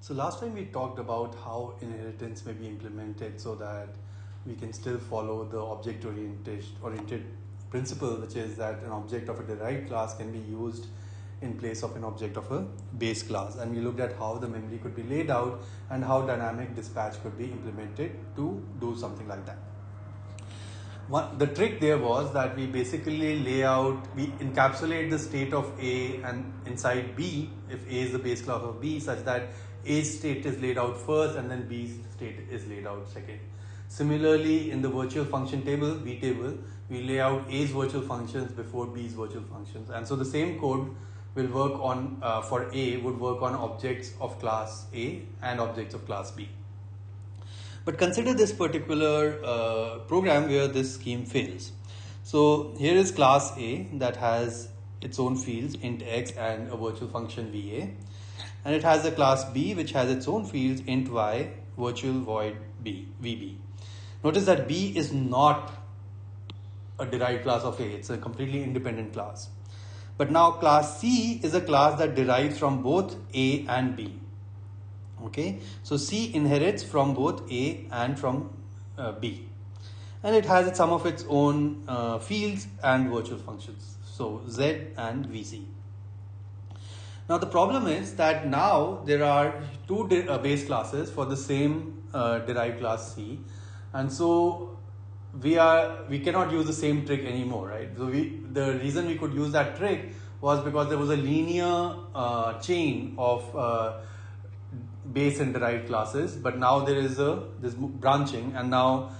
So last time we talked about how inheritance may be implemented so that we can still follow the object-oriented principle, which is that an object of a derived class can be used in place of an object of a base class. And we looked at how the memory could be laid out and how dynamic dispatch could be implemented to do something like that. The trick there was that we basically we encapsulate the state of A and inside B, if A is the base class of B, such that A's state is laid out first and then B's state is laid out second. Similarly, in the virtual function table, V table, we lay out A's virtual functions before B's virtual functions. And so the same code will work on, for A, would work on objects of class A and objects of class B. But consider this particular program where this scheme fails. So here is class A that has its own fields, int x and a virtual function VA. And it has a class B which has its own fields, int y, virtual void B, VB. Notice that B is not a derived class of A, it's a completely independent class. But now class C is a class that derives from both A and B. Okay, so C inherits from both A and from B, and it has some of its own fields and virtual functions, so Z and VC. Now the problem is that now there are two base classes for the same derived class C, and so we cannot use the same trick anymore, right? So the reason we could use that trick was because there was a linear chain of base and derived classes, but now there is this branching, and now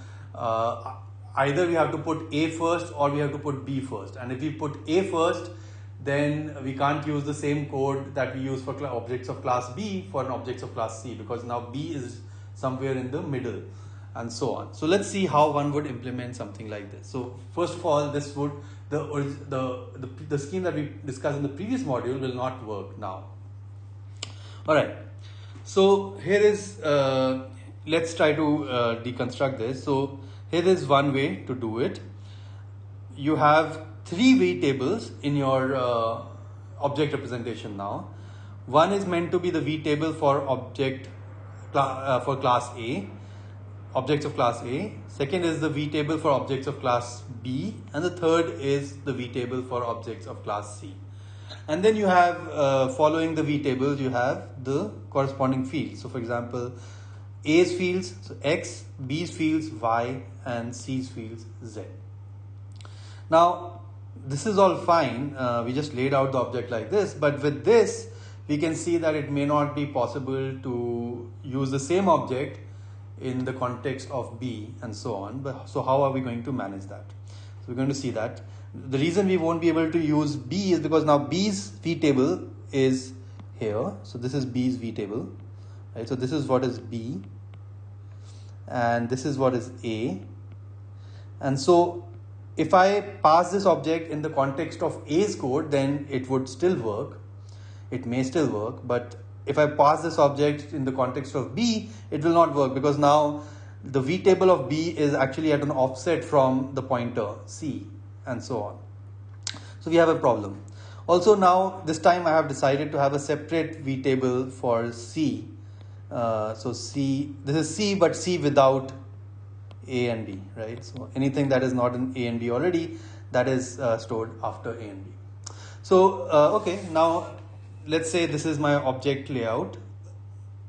either we have to put A first or we have to put B first. And if we put A first, then we can't use the same code that we use for objects of class B for an objects of class C, because now B is somewhere in the middle, and so on. So let's see how one would implement something like this. So first of all, this would the scheme that we discussed in the previous module will not work now. All right. So here is, let's try to deconstruct this. So here is one way to do it. You have three V tables in your object representation now. One is meant to be the V table for for class A, objects of class A. Second is the V table for objects of class B, and the third is the V table for objects of class C. And then you have, following the V tables, you have the corresponding fields. So for example, A's fields, so X, B's fields, Y, and C's fields, Z. Now, this is all fine. We just laid out the object like this, but with this, we can see that it may not be possible to use the same object in the context of B and so on. But so how are we going to manage that? So we're going to see that. The reason we won't be able to use B is because now B's V table is here. So this is B's V table, right? So this is what is B, and this is what is A. And so if I pass this object in the context of A's code, then it would still work. It may still work, but if I pass this object in the context of B, it will not work, because now the V table of B is actually at an offset from the pointer C, and so on. So we have a problem. Also now, this time I have decided to have a separate V table for C. So C, this is C, but C without A and B, right? So anything that is not in A and B already, that is stored after A and B. So, okay, now let's say this is my object layout.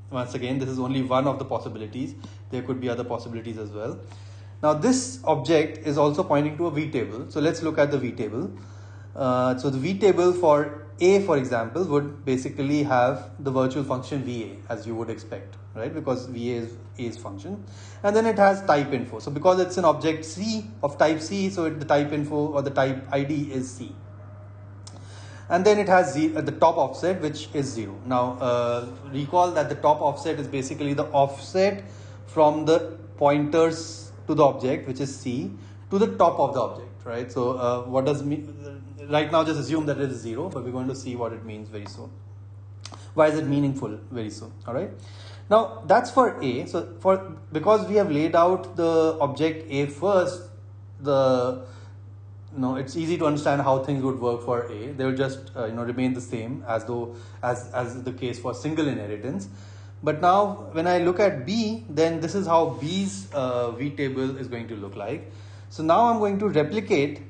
Once again, this is only one of the possibilities. There could be other possibilities as well. Now this object is also pointing to a V table. So let's look at the V table. So the V table for A, for example, would basically have the virtual function VA, as you would expect, right? Because VA is A's function. And then it has type info. So because it's an object C of type C, so the type info or the type ID is C. And then it has the top offset, which is 0. Now recall that the top offset is basically the offset from the pointers to the object, which is C, to the top of the object, right? So what does right now just assume that it is 0, but we're going to see what it means very soon. Why is it meaningful very soon? All right. Now that's for A. So because we have laid out the object A first, it's easy to understand how things would work for A. They will just remain the same as the case for single inheritance. But now when I look at B, then this is how B's V table is going to look like. So now I'm going to replicate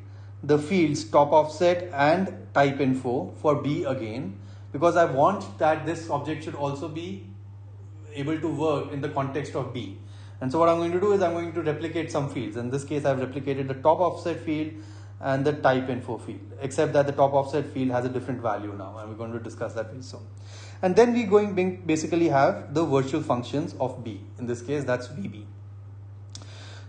the fields top offset and type info for B again, because I want that this object should also be able to work in the context of B. And so what I'm going to do is I'm going to replicate some fields. In this case, I've replicated the top offset field and the type info field, except that the top offset field has a different value now, and we're going to discuss that very soon. And then we basically have the virtual functions of B. In this case, that's VB.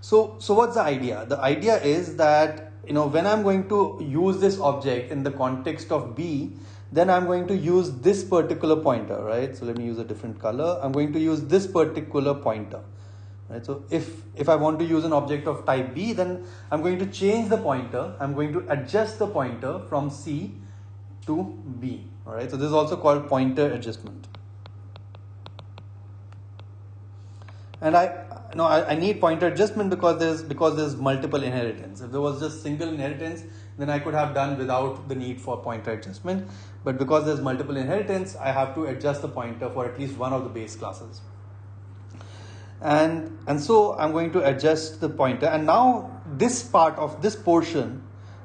So what's the idea? The idea is that, when I'm going to use this object in the context of B, then I'm going to use this particular pointer, right? So let me use a different color. I'm going to use this particular pointer, right? So if I want to use an object of type B, then I'm going to change the pointer. I'm going to adjust the pointer from C to B, all right? So this is also called pointer adjustment. And I need pointer adjustment because there's multiple inheritance. If there was just single inheritance, then I could have done without the need for pointer adjustment. But because there's multiple inheritance, I have to adjust the pointer for at least one of the base classes. And so I'm going to adjust the pointer. And now this part of this portion,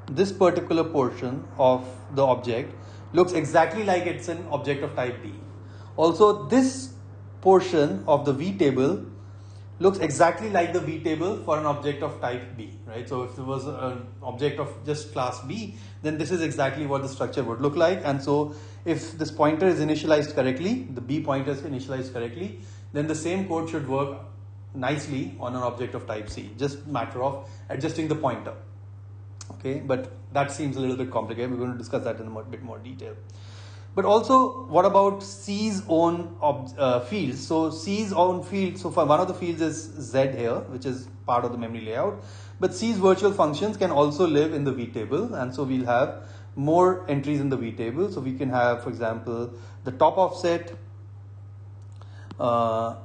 this particular portion of the object looks exactly like it's an object of type B. Also, this portion of the V table looks exactly like the V table for an object of type B, right? So if it was an object of just class B, then this is exactly what the structure would look like. And so if this pointer is initialized correctly, the B pointer is initialized correctly, then the same code should work nicely on an object of type C. Just a matter of adjusting the pointer. Okay, but that seems a little bit complicated. We're going to discuss that in a bit more detail. But also, what about C's own fields? So C's own field, so for one of the fields is Z here, which is part of the memory layout. But C's virtual functions can also live in the V table. And so we'll have more entries in the V table. So we can have, for example, the top offset, the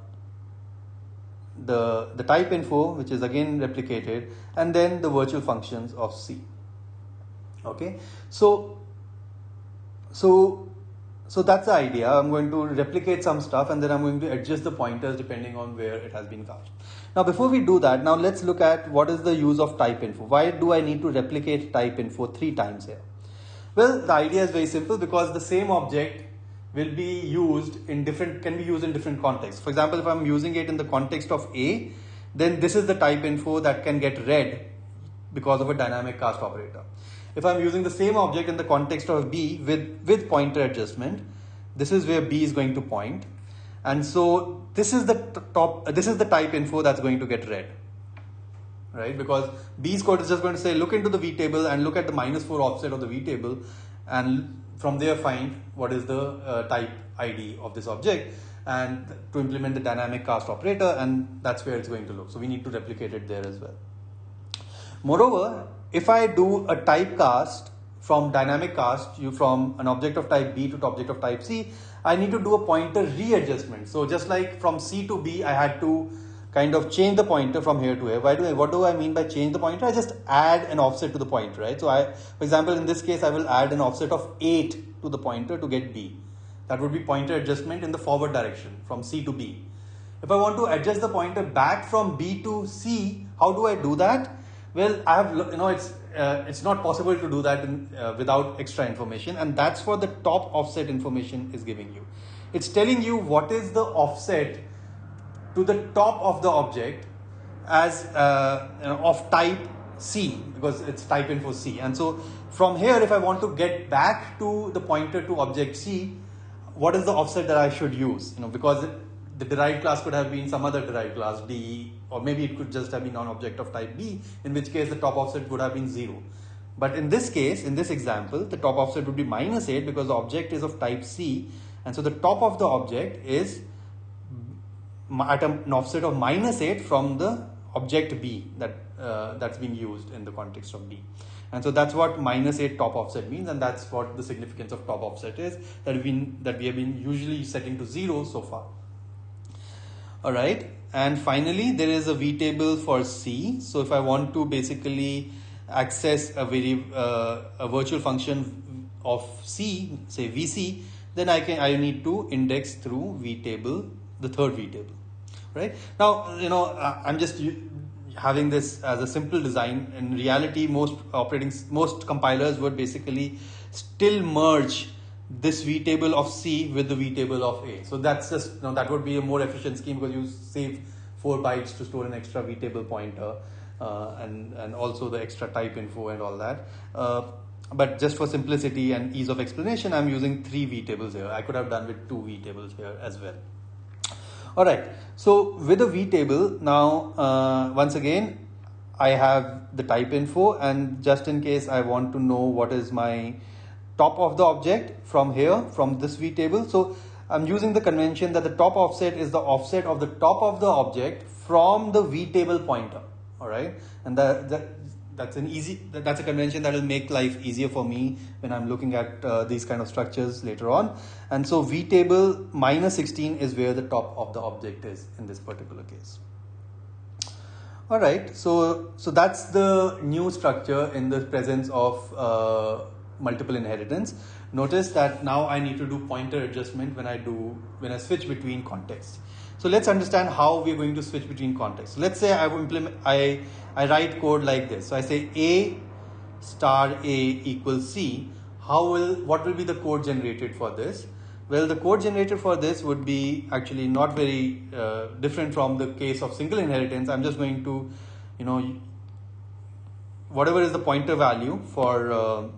type info, which is again replicated, and then the virtual functions of C. Okay, so that's the idea. I'm going to replicate some stuff and then I'm going to adjust the pointers depending on where it has been cast. Now before we do that, now let's look at what is the use of type info. Why do I need to replicate type info 3 times here? Well, the idea is very simple, because the same object will be used can be used in different contexts. For example, if I'm using it in the context of A, then this is the type info that can get read because of a dynamic cast operator. If I'm using the same object in the context of B with pointer adjustment, this is where B is going to point. And so this is the type info that's going to get read, right? Because B's code is just going to say, look into the V table and look at the -4 offset of the V table, and from there find what is the type ID of this object, and to implement the dynamic cast operator, and that's where it's going to look. So we need to replicate it there as well. Moreover, if I do a typecast from dynamic cast, from an object of type B to an object of type C, I need to do a pointer readjustment. So just like from C to B, I had to kind of change the pointer from here to here. What do I mean by change the pointer? I just add an offset to the pointer, right? So for example, in this case, I will add an offset of 8 to the pointer to get B. That would be pointer adjustment in the forward direction from C to B. If I want to adjust the pointer back from B to C, how do I do that? Well, it's not possible to do that without extra information, and that's what the top offset information is giving you. It's telling you what is the offset to the top of the object as of type C, because it's type info C. And so from here, if I want to get back to the pointer to object C, what is the offset that I should use? Because the derived class could have been some other derived class, D, or maybe it could just have been an object of type B, in which case the top offset would have been 0. But in this case, in this example, the top offset would be -8 because the object is of type C. And so the top of the object is at an offset of -8 from the object B that's being used in the context of B. And so that's what -8 top offset means, and that's what the significance of top offset is, that we have been usually setting to 0 so far. All right, and finally there is a V table for C. So if I want to basically access a virtual function of C, say VC, then I need to index through V table the third v table, right? Now, I'm just having this as a simple design. In reality, most compilers would basically still merge this v table of C with the v table of A. So that's just, that would be a more efficient scheme, because you save 4 bytes to store an extra v table pointer, and also the extra type info and all that. But just for simplicity and ease of explanation, I'm using 3 v tables here. I could have done with 2 v tables here as well. All right, so with a v table, now once again, I have the type info, and just in case I want to know what is my top of the object from here, from this v table, so I'm using the convention that the top offset is the offset of the top of the object from the v table pointer. All right, and that's a convention that will make life easier for me when I'm looking at these kind of structures later on. And so v table minus 16 is where the top of the object is in this particular case. All right, so that's the new structure in the presence of multiple inheritance. Notice that now I need to do pointer adjustment when I switch between contexts. So let's understand how we're going to switch between contexts. Let's say I write code like this. So I say A star A equals C. What will be the code generated for this? Well, the code generated for this would be actually not very different from the case of single inheritance. I'm just going to, whatever is the pointer value for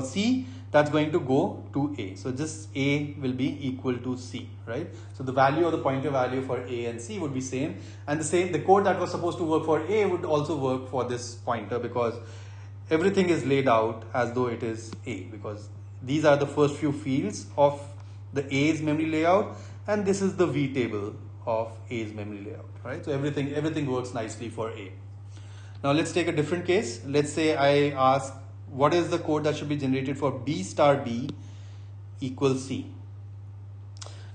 C, that's going to go to A. So this A will be equal to C, right? So the value of the pointer value for A and C would be same. And the code that was supposed to work for A would also work for this pointer, because everything is laid out as though it is A, because these are the first few fields of the A's memory layout, and this is the V table of A's memory layout, right? So everything works nicely for A. Now let's take a different case. Let's say I ask, what is the code that should be generated for B star B equals C?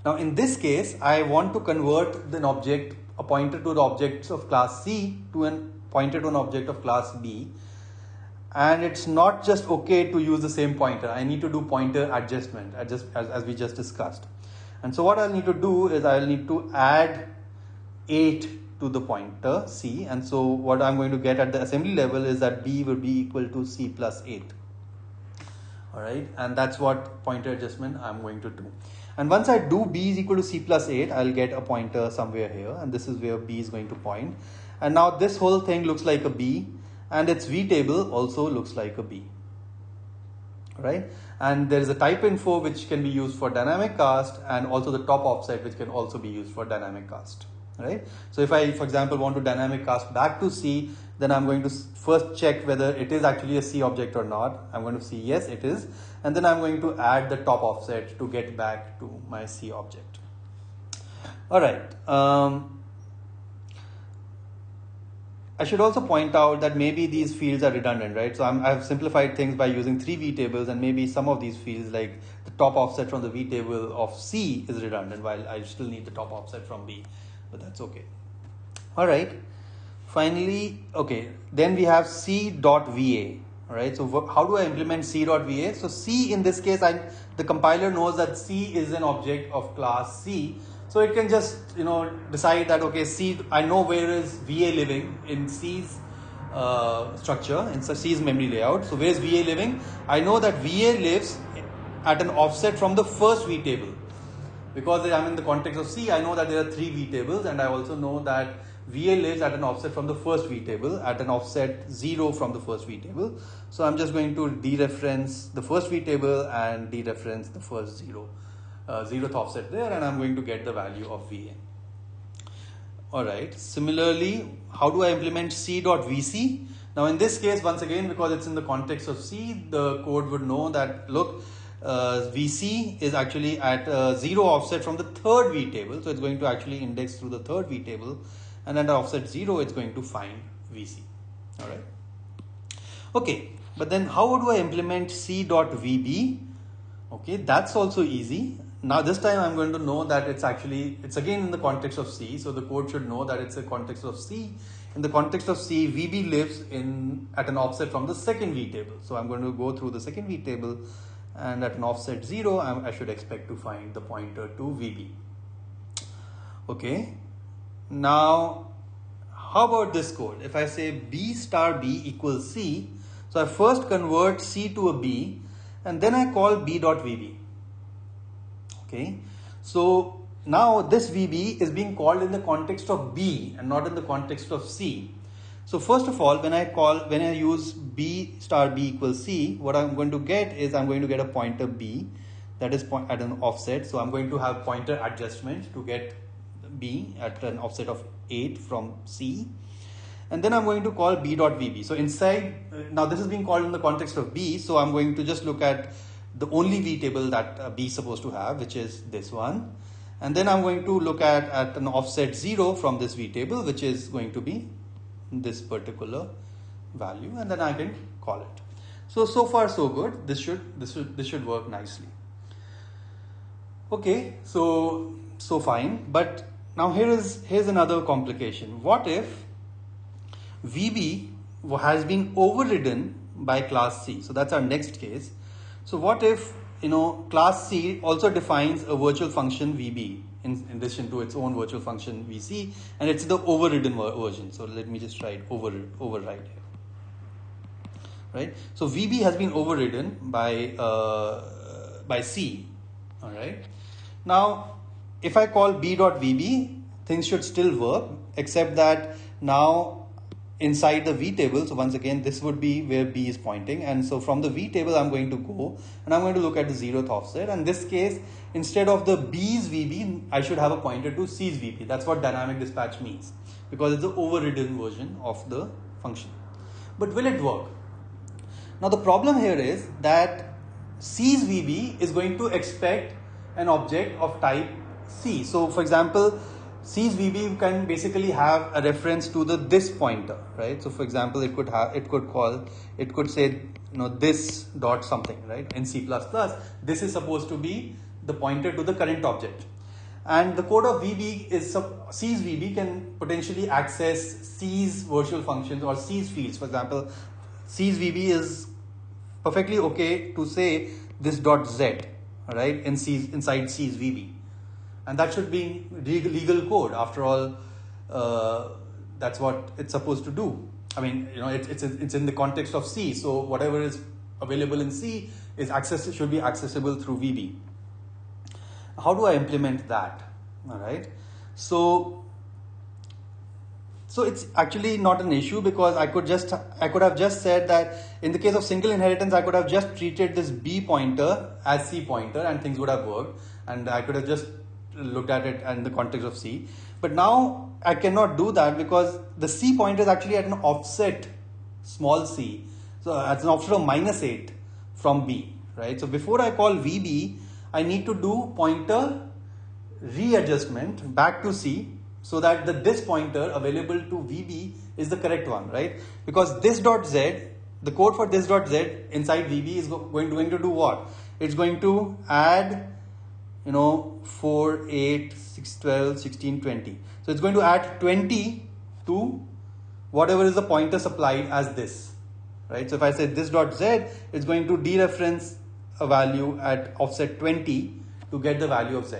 Now in this case, I want to convert a pointer to the objects of class C to a pointer to an object of class B. And it's not just okay to use the same pointer. I need to do pointer adjustment, as we just discussed. And so what I'll need to do is I'll need to add 8 to the pointer C, and so what I'm going to get at the assembly level is that B will be equal to C plus 8. All right, and that's what pointer adjustment I'm going to do. And once I do B is equal to C plus 8, I'll get a pointer somewhere here, and this is where B is going to point. And now this whole thing looks like a B, and its V table also looks like a B. Right? And there is a type info which can be used for dynamic cast, and also the top offset which can also be used for dynamic cast. Right? So if I, for example, want to dynamic cast back to C, then I'm going to first check whether it is actually a C object or not. I'm going to see yes, it is. And then I'm going to add the top offset to get back to my C object. All right. I should also point out that maybe these fields are redundant, right? So I've simplified things by using 3 V tables, and maybe some of these fields, like the top offset from the V table of C, is redundant, while I still need the top offset from B. But that's okay. All right. Finally, okay, then we have C.VA. All right. So how do I implement C.VA? So C, in this case, the compiler knows that C is an object of class C. So it can just, decide that, okay, C, I know where is VA living in C's structure, in C's memory layout. So where is VA living? I know that VA lives at an offset from the first V table. Because I'm in the context of C, I know that there are 3 V tables, and I also know that VA lives at an offset from the first V table, at an offset 0 from the first V table. So I'm just going to dereference the first V table and dereference the first 0th offset there, and I'm going to get the value of VA. All right. Similarly, how do I implement C.VC? Now in this case, once again, because it's in the context of C, the code would know that, look, VC is actually at 0 offset from the third V table. So it's going to actually index through the third V table, and at offset 0, it's going to find VC. All right. Okay. But then how do I implement C.VB? Okay, that's also easy. Now this time I'm going to know that it's again in the context of C. So the code should know that it's a context of C. In the context of C, VB lives at an offset from the second V table. So I'm going to go through the second V table, and at an offset 0, I should expect to find the pointer to VB. Okay. Now, how about this code? If I say B star B equals C, so I first convert C to a B and then I call B dot VB. Okay. So now this VB is being called in the context of B and not in the context of C. So first of all, when I use B star B equals C, what I'm going to get is I'm going to get a pointer B that is at an offset. So I'm going to have pointer adjustment to get B at an offset of 8 from C. And then I'm going to call B dot VB. So inside, now this is being called in the context of B. So I'm going to just look at the only V table that B is supposed to have, which is this one. And then I'm going to look at an offset 0 from this V table, which is going to be this particular value, and then I can call it. So far so good. This should work nicely. Okay, so fine. But now here's another complication. What if VB has been overridden by class C? So that's our next case. So what if class C also defines a virtual function VB in addition to its own virtual function VC, and it's the overridden version. So let me just try override here. Right. So VB has been overridden by C. All right. Now, if I call B dot VB, things should still work, except that now inside the V table, so once again, this would be where B is pointing. And so from the V table, I'm going to go and I'm going to look at the 0th offset. And in this case, instead of the B's VB, I should have a pointer to C's VB. That's what dynamic dispatch means, because it's the overridden version of the function. But will it work? Now, the problem here is that C's VB is going to expect an object of type C. So for example, C's VB can basically have a reference to this pointer, right? So for example, it could say, this dot something, right? In C++, this is supposed to be the pointer to the current object. And the code of VB is, C's VB can potentially access C's virtual functions or C's fields. For example, C's VB is perfectly okay to say this dot Z, right? Inside C's VB. And that should be legal code. After all, that's what it's supposed to do. I mean, it's in the context of C. So whatever is available in C should be accessible through VB. How do I implement that? All right. So it's actually not an issue, because I could have just said that in the case of single inheritance, I could have just treated this B pointer as C pointer and things would have worked. And I could have just looked at it in the context of C. But now I cannot do that, because the C pointer is actually at an offset small c. So it's an offset of -8 from B, right? So before I call VB, I need to do pointer readjustment back to C, so that this pointer available to VB is the correct one, right? Because this dot Z, the code for this dot Z inside VB is going to do what? It's going to add 4, 8, 6, 12, 16, 20. So it's going to add 20 to whatever is the pointer supplied as this, right? So if I say this dot Z, it's going to dereference a value at offset 20 to get the value of Z.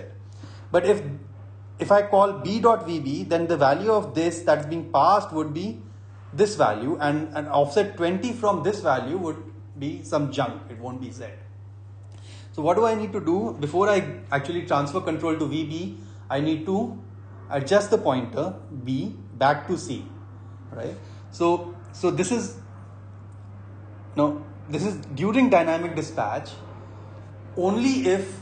But if I call B dot VB, then the value of this that's being passed would be this value, and an offset 20 from this value would be some junk. It won't be Z. So what do I need to do? Before I actually transfer control to VB, I need to adjust the pointer B back to C, right? So this is during dynamic dispatch only if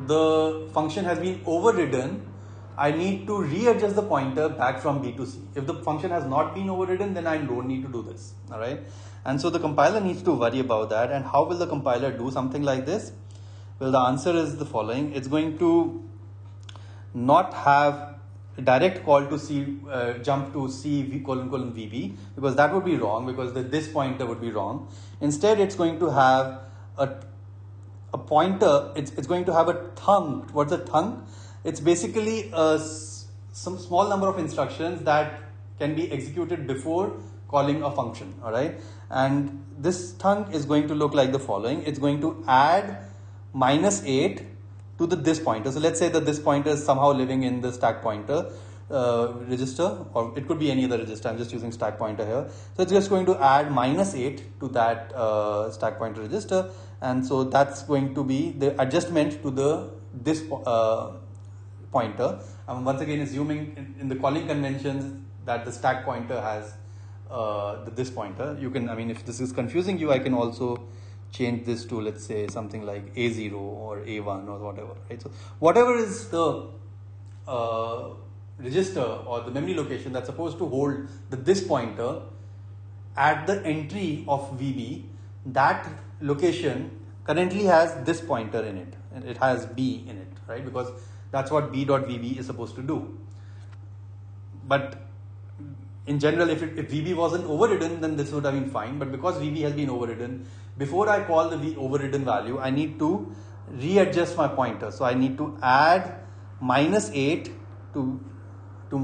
the function has been overridden. I need to readjust the pointer back from B to C. If the function has not been overridden, then I don't need to do this, all right? And so the compiler needs to worry about that. And how will the compiler do something like this? Well, the answer is the following. It's going to not have a direct call to C, jump to C colon VB, because that would be wrong, because this pointer would be wrong. Instead, it's going to have a pointer, it's going to have a thunk. What's a thunk? It's basically some small number of instructions that can be executed before calling a function, all right? And this thunk is going to look like the following. It's going to add -8 to to the this pointer. So let's say that this pointer is somehow living in the stack pointer register, or it could be any other register. I'm just using stack pointer here. So it's just going to add -8 to that stack pointer register, and so that's going to be the adjustment to the this pointer. I'm once again assuming in the calling conventions that the stack pointer has this pointer. You can, I mean, if this is confusing you, I can also change this to, let's say, something like A0 or A1 or whatever, right? So whatever is the register or the memory location that's supposed to hold this pointer at the entry of VB, that location currently has this pointer in it, and it has B in it, right? Because that's what B.VB is supposed to do. But in general, if VB wasn't overridden, then this would have been fine. But because VB has been overridden, before I call the overridden value, I need to readjust my pointer. So I need to add -8 to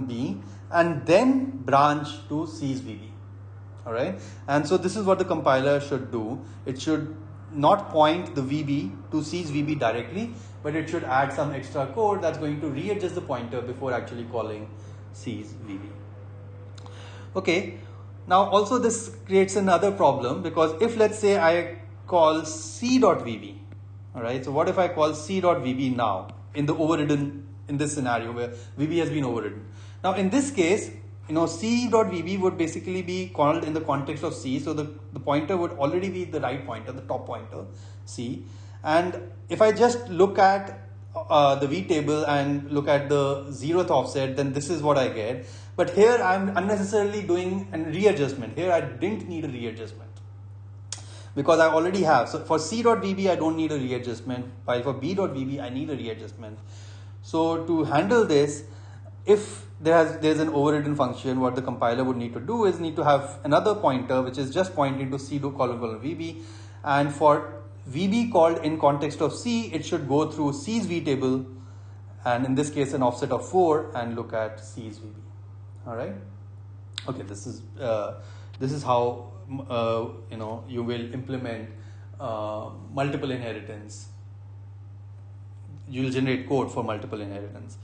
B and then branch to C's VB. All right. And so this is what the compiler should do. It should not point the VB to C's VB directly, but it should add some extra code that's going to readjust the pointer before actually calling C's VB. Okay, now also this creates another problem, because if, let's say, I call C.VB, all right, so what if I call C.VB now in the overridden, in this scenario where VB has been overridden? Now in this case, C.VB would basically be called in the context of C, so the pointer would already be the right pointer, the top pointer, C. And if I just look at the V table and look at the 0th offset, then this is what I get. But here I'm unnecessarily doing a readjustment. Here I didn't need a readjustment because I already have. So for C.VB I don't need a readjustment, while for B.VB I need a readjustment. So to handle this, if there's an overridden function, what the compiler would need to do is need to have another pointer which is just pointing to C colon VB, and for VB called in context of C, it should go through C's V table, and in this case an offset of 4, and look at C's VB. All right. Okay, this is how you will implement multiple inheritance. You'll generate code for multiple inheritance.